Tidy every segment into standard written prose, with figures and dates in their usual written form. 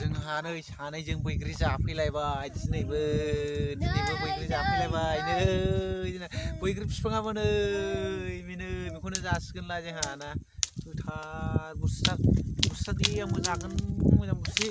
जोंहा नै सानैजों बैग्रि जाफैलायबाय दिनैबो बैग्रि जाफैलायबाय नै बैग्रि बिफाङाबो नै बेखौनो जासिगोनलाय जोंहा ना गोथार बुरसा दैया मोजां बुरसि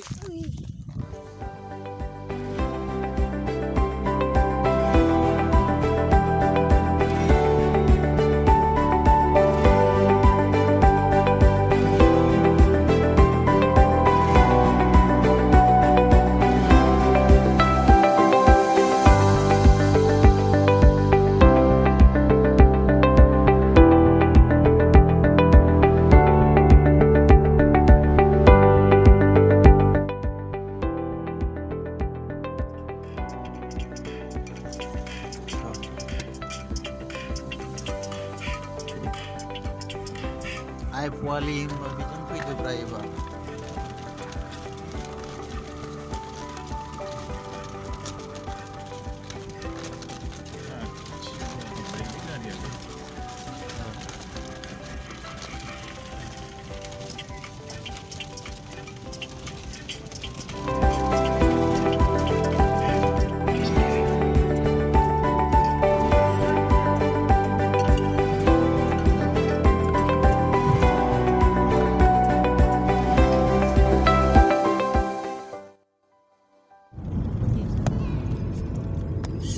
Ai pualim begitu itu berapa?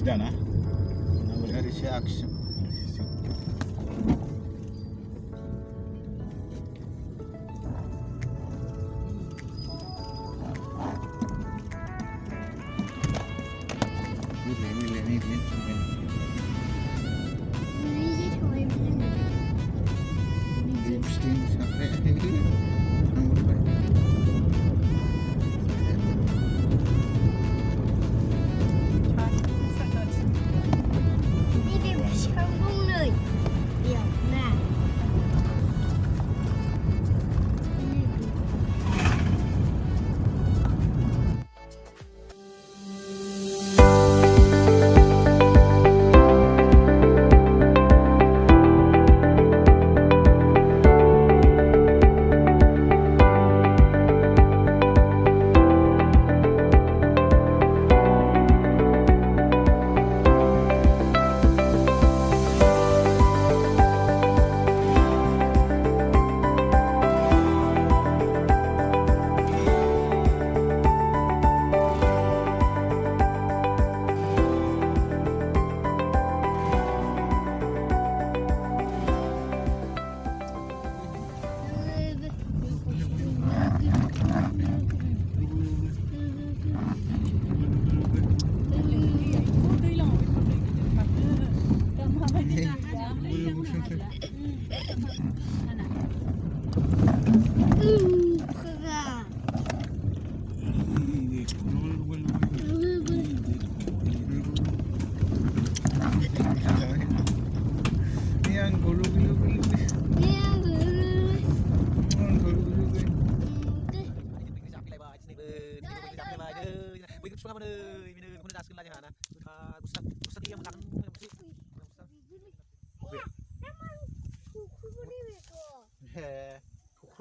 Dana, nomor hari action.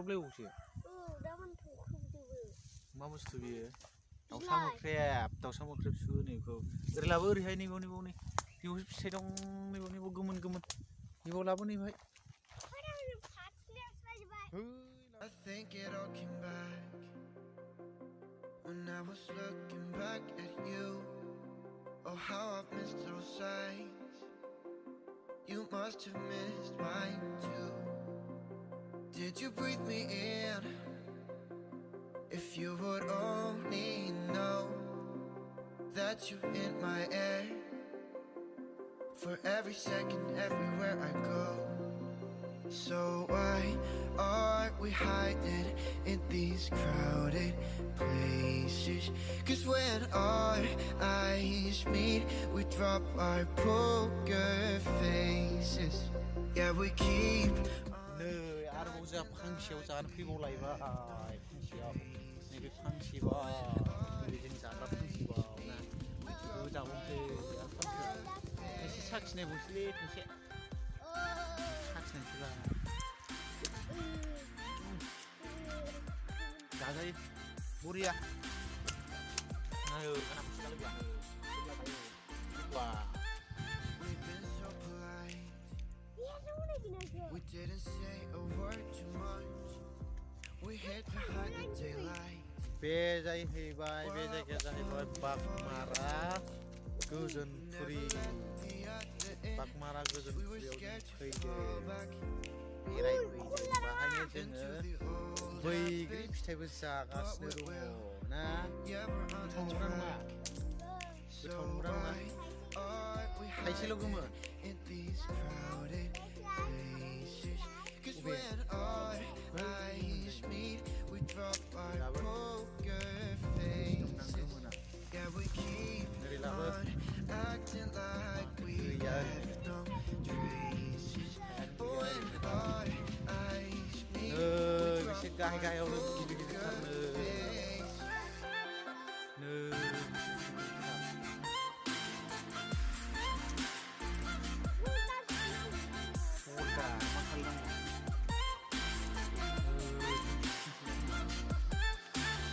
Leusnya. Daman tuh juga. Mama tuh dia. Tahu sama krep suhu nih kau. Berlabu hari ini kau nih. Kau sedang nih gemen. Kau labu nih baik. I think it all came back when I was looking back at you. Oh, how I've missed those signs. You must have missed mine too. Did you breathe me in? If you would only know that you're in my air, for every second, everywhere I go. So why are we hiding in these crowded places? 'Cause when our eyes meet, we drop our poker faces. Yeah, we keep Pangsiaw jangan pribau lagi bah, pangsiaw, ini pangsiaw, ini jenis apa pangsiaw, nah, itu jauh ke, ini saksinya busli, ini saksinya juga, jaga Buria. Ayo, kenapa sekali ya? Wah. We've been so polite. Iya, kamu lagi nanya. We didn't say a word too much. We hid behind the daylight. बे जाहैबाय बे जायगाया जाहैबाय बागमारा गोजोनपुरि बागमारा गोजोनपुरियाव जों फैदों बेरायफैदों बाहायनो जोङो बैग्रि फिथाइबो जागासिनो दङ ना गोथाव नंगौना नङा गोथाव नंगौना नङा थाइसेल' गोमोन In these crowded places. 'Cause when our eyes meet, we drop our poker faces. Yeah, we keep on acting like we left no traces. But when our eyes meet, we essay drop गाहाय गाहायाव our गिदिर गिदिरथारनो faces. Udah, makan dong.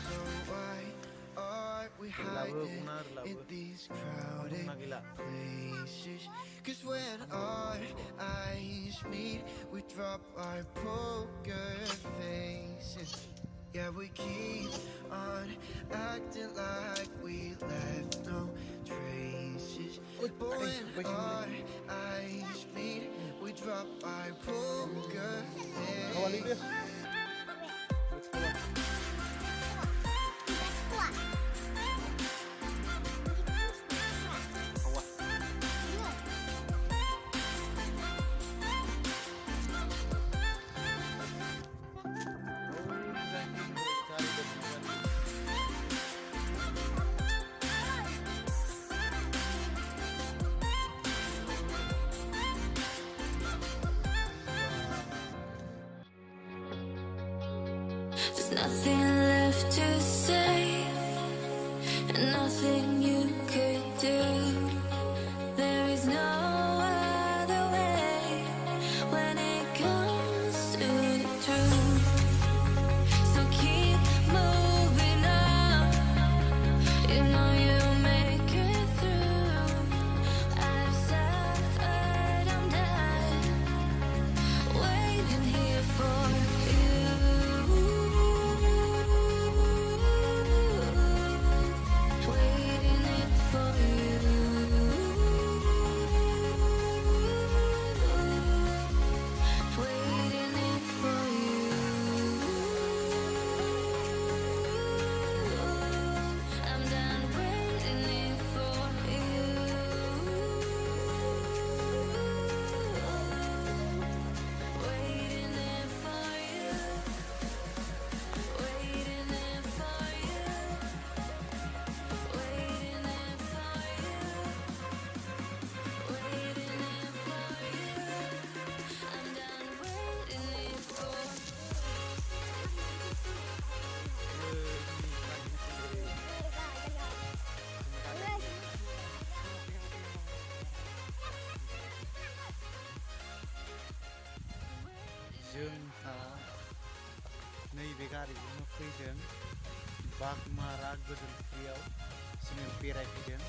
So why are we hiding in these crowded places? 'Cause when our eyes meet, we drop our poker faces. Yeah, we keep on acting like we left no traces. But when our eyes meet, we drop our poker Kawali dia. faces. Awah. There's nothing left to say, and nothing you could do. There is no other way when it comes to the truth. So keep moving on. You know you'll make it through. I've suffered, I'm done waiting here for you. Waiting it for you. Waiting it for you. I'm done waiting it for you. Waiting it for you. Waiting it for you. Waiting it for you. Waiting it for you. I'm done waiting it for जोंहा नैबे गारिजोंनो फैदों बागमारा गोजोनपुरियाव जोङो बेरायफैदों